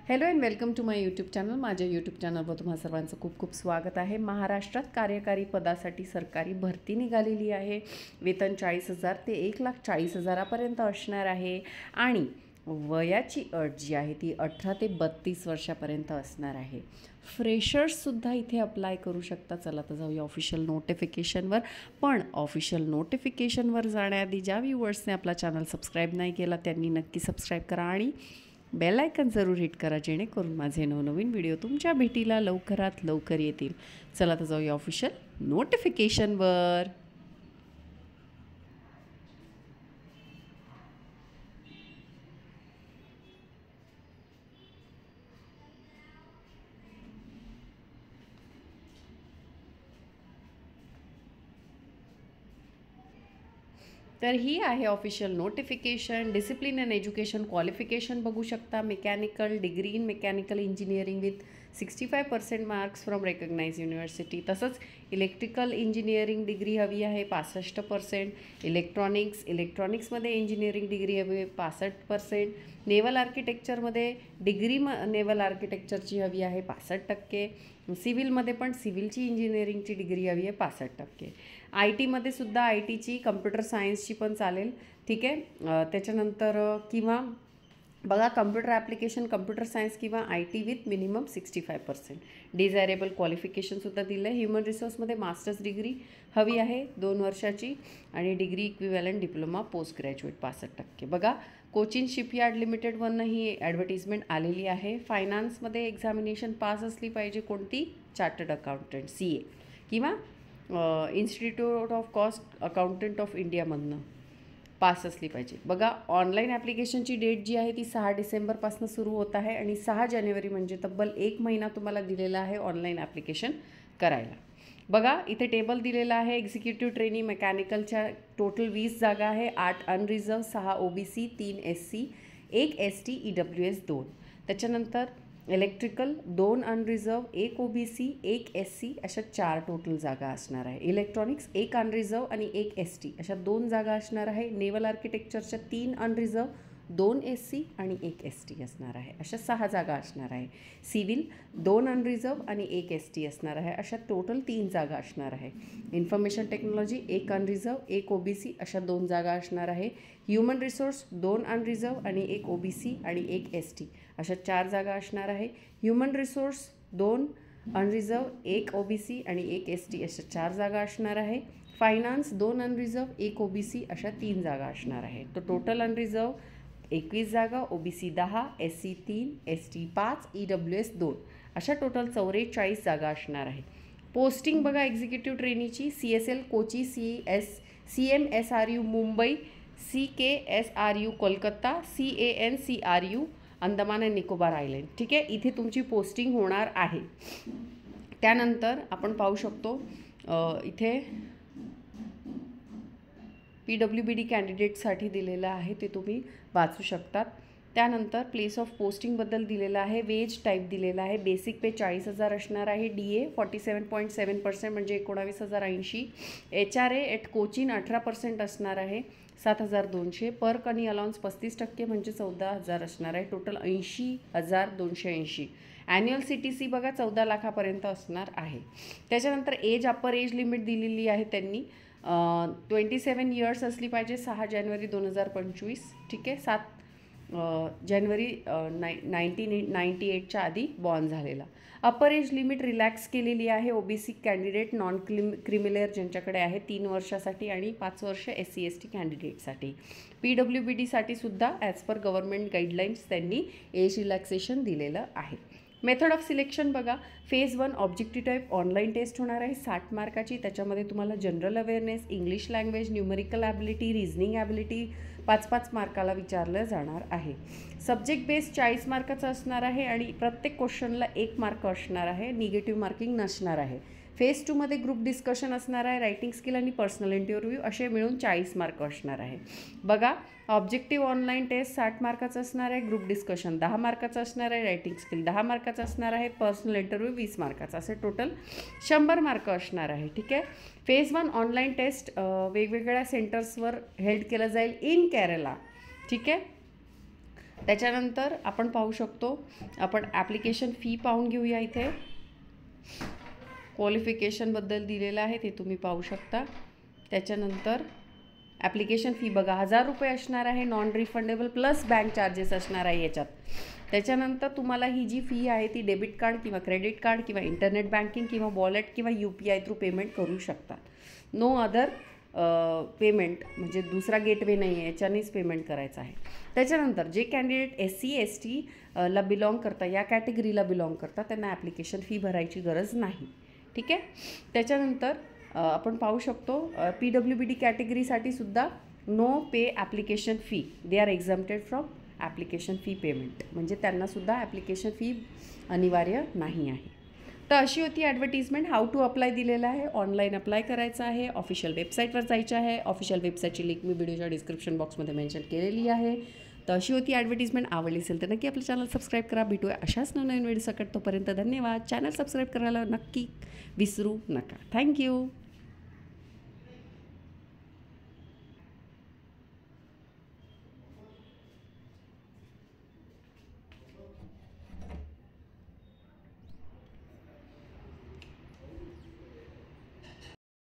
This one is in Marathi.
Hello and welcome to my YouTube channel. माझ्या यूट्यूब चॅनलवर तुम्हा सर्वांचं खूप खूप स्वागत आहे. महाराष्ट्रात कार्यकारी पदासाठी सरकारी भरती निघालेली आहे. वेतन 40,000 ते 1,40,000पर्यंत असणार आहे आणि वयाची अट जी आहे ती 18 ते 32 वर्षापर्यंत असणार आहे. फ्रेशर्ससुद्धा इथे अप्लाय करू शकता. चला तर जाऊया ऑफिशियल नोटिफिकेशनवर. पण ऑफिशियल नोटिफिकेशनवर जाण्याआधी ज्या व्ह्यूअर्सने आपला चॅनल सबस्क्राईब नाही केला त्यांनी नक्की सबस्क्राईब करा आणि बेल आयकन जरूर हिट करा, जेणेकरून माझे नवनवीन व्हिडिओ तुमच्या भेटीला लवकरात लवकर येतील. चला तर जाऊया ऑफिशियल नोटिफिकेशनवर. तर ही आहे official notification. Discipline and education qualification बघू शकता. Mechanical degree in mechanical engineering with 65% marks from recognise university. तसंच इलेक्ट्रिकल इंजिनिअरिंग डिग्री हवी आहे 65%. इलेक्ट्रॉनिक्समध्ये इंजिनिअरिंग डिग्री हवी आहे 65%. नेव्हल आर्किटेक्चरमध्ये डिग्री नेव्हल आर्किटेक्चरची हवी आहे 65%. सिव्हिलमध्ये पण सिव्हिलची इंजिनिअरिंगची डिग्री हवी आहे 65%. आय टीमध्ये सुद्धा आय टीची कम्प्युटर सायन्सची पण चालेल. ठीक आहे. त्याच्यानंतर किंवा बघा कम्प्युटर ॲप्लिकेशन कम्प्युटर सायन्स किंवा I T with minimum 65%. Desirable क्वालिफिकेशनसुद्धा दिलं आहे. ह्युमन रिसोर्समध्ये मास्टर्स डिग्री हवी आहे 2 वर्षाची आणि degree equivalent diploma post graduate 65%. बघा कोचिन शिपयार्ड लिमिटेडवरनं ही ॲडव्हर्टिजमेंट आलेली आहे. फायनान्समध्ये एक्झामिनेशन पास असली पाहिजे. कोणती? चार्टर्ड अकाउंटंट CA किंवा institute of cost accountant of इंडियामधनं पास असली पाहिजे. बघा ऑनलाईन ॲप्लिकेशनची डेट जी आहे ती 6 डिसेंबरपासून सुरू होत आहे आणि 6 जानेवारी म्हणजे तब्बल 1 महिना तुम्हाला दिलेला आहे ऑनलाईन ॲप्लिकेशन करायला. बघा इथे टेबल दिलेला आहे. एक्झिक्युटिव्ह ट्रेनी मेकॅनिकलच्या टोटल 20 जागा आहे. 8 unreserved, 6 OBC, 3 SC, 1 ST, EWS 2. त्याच्यानंतर इलेक्ट्रिकल 2 अनरिझर्व, 1 OBC, 1 SC अशा 4 टोटल जागा असणार आहे. इलेक्ट्रॉनिक्स 1 अनरिझर्व आणि 1 ST अशा 2 जागा असणार आहे. नेव्हल आर्किटेक्चरच्या 3 अनरिझर्व, 2 SC आणि 1 ST असणार आहे. अशा 6 जागा असणार आहे. सिव्हिल 2 अनरिझर्व आणि 1 ST असणार आहे. अशा टोटल 3 जागा असणार आहे. इन्फॉर्मेशन टेक्नॉलॉजी 1 अनरिझर्व, 1 OBC अशा 2 जागा असणार आहे. ह्युमन रिसोर्स 2 अनरिझर्व आणि 1 OBC आणि 1 ST अशा 4 जागा असणार आहे. ह्युमन रिसोर्स 2 अनरिझर्व, 1 OBC आणि 1 ST अशा 4 जागा असणार आहे. फायनान्स 2 अनरिझर्व, 1 OBC अशा 3 जागा असणार आहे. तो टोटल अनरिझर्व 21 जागा, OBC 10, SC 3, ST 5, EWS 2 अशा टोटल 44 जागा असणार आहे. पोस्टिंग बघा एक्झिक्युटिव्ह ट्रेनीची CSL Kochi, CMSRU Mumbai, CKSRU Kolkata, CANCRU Andaman and Nicobar island. ठीक आहे. इथे तुमची पोस्टिंग होणार आहे. त्यानंतर आपण पाहू शकतो इथे PWBD कॅन्डिडेटसाठी दिलेलं आहे, ते तुम्ही वाचू शकतात. त्यानंतर प्लेस ऑफ पोस्टिंगबद्दल दिलेलं आहे. वेज टाईप दिलेला आहे. बेसिक पे 40,000 असणार आहे. DA 47.7% म्हणजे 19,080. HRA एट कोचिन 18% असणार आहे 7,200. पर्क आणि अलाउन्स 35% म्हणजे 14,000 असणार आहे. टोटल 80,280. ॲन्युअल CTC बघा 14 लाखापर्यंत असणार आहे. त्याच्यानंतर एज अप्पर एज लिमिट दिलेली आहे त्यांनी 27 इयर्स असली पाहिजे. 6 जानेवारी 2025. ठीक आहे. 7 जानेवारी 1998च्या आधी बॉर्न झालेला. अप्पर एज लिमिट रिलॅक्स केलेली आहे. OBC कॅन्डिडेट नॉन क्रिमिलेअर ज्यांच्याकडे आहे 3 वर्षासाठी आणि 5 वर्ष SC ST कॅन्डिडेटसाठी. PWBDसाठी सुद्धा ॲज पर गव्हर्नमेंट गाईडलाईन्स त्यांनी एज रिलॅक्सेशन दिलेलं आहे. मेथड ऑफ सिलेक्शन बघा. Phase 1 objective type online test होणार आहे 60 मार्काची. त्याच्यामध्ये तुम्हाला general awareness, English language, numerical ability, reasoning ability 5-5 मार्काला विचारलं जाणार आहे. सब्जेक्ट बेस 40 मार्काचं असणार आहे आणि प्रत्येक क्वेश्चनला 1 मार्क असणार आहे. निगेटिव्ह मार्किंग नसणार आहे. फेज 2मध्ये ग्रुप डिस्कशन असणार आहे. रायटिंग स्किल आणि पर्सनल इंटरव्ह्यू असे मिळून 40 मार्क असणार आहे. बघा ऑब्जेक्टिव्ह ऑनलाईन टेस्ट 60 मार्काचं असणार आहे. ग्रुप डिस्कशन 10 मार्काचं असणार आहे. रायटिंग स्किल 10 मार्काचं असणार आहे. Personal interview 20 मार्काचा. असे टोटल 100 मार्क असणार आहे. ठीक आहे. फेज 1 ऑनलाईन टेस्ट वेगवेगळ्या सेंटर्सवर हेल्ड केलं जाईल इन केरला. ठीक आहे. त्याच्यानंतर आपण पाहू शकतो, आपण ॲप्लिकेशन फी पाहून घेऊया. इथे क्वालिफिकेशनबद्दल दिलेलं आहे ते तुम्ही पाहू शकता. त्याच्यानंतर ॲप्लिकेशन फी बघा 1000 रुपये असणार आहे, non refundable plus bank charges असणार आहे याच्यात. त्याच्यानंतर तुम्हाला ही जी फी आहे ती डेबिट कार्ड किंवा क्रेडिट कार्ड किंवा इंटरनेट बँकिंग किंवा वॉलेट किंवा UPI थ्रू पेमेंट करू शकता. नो अदर पेमेंट, म्हणजे दुसरा गेटवे नाही आहे, याच्यानेच पेमेंट करायचं आहे. त्याच्यानंतर जे कॅन्डिडेट SC ST ला बिलॉंग करतात, या कॅटेगरीला बिलॉंग करतात, त्यांना ॲप्लिकेशन फी भरायची गरज नाही. ठीक आहे. त्याच्यानंतर आपण पाहू शकतो PWBD कॅटेगरीसाठी सुद्धा no pay application fee, they are exempted from application fee payment, म्हणजे त्यांनासुद्धा ॲप्लिकेशन फी अनिवार्य नाही आहे. तर अशी होती ॲडव्हर्टिजमेंट. हाऊ टू अप्लाय दिलेलं आहे, ऑनलाईन अप्लाय करायचं आहे, ऑफिशियल वेबसाईटवर जायचं आहे. ऑफिशियल वेबसाईटची लिंक मी व्हिडिओच्या डिस्क्रिप्शन बॉक्समध्ये मेन्शन केलेली आहे. तर अशी होती ॲडव्हर्टिजमेंट. आवडली असेल तर नक्की आपलं चॅनल सबस्क्राईब करा. भेटूया अशाच नवीन व्हिडिओ सकट. तोपर्यंत धन्यवाद. चॅनल सबस्क्राईब करायला नक्की विसरू नका. थँक्यू.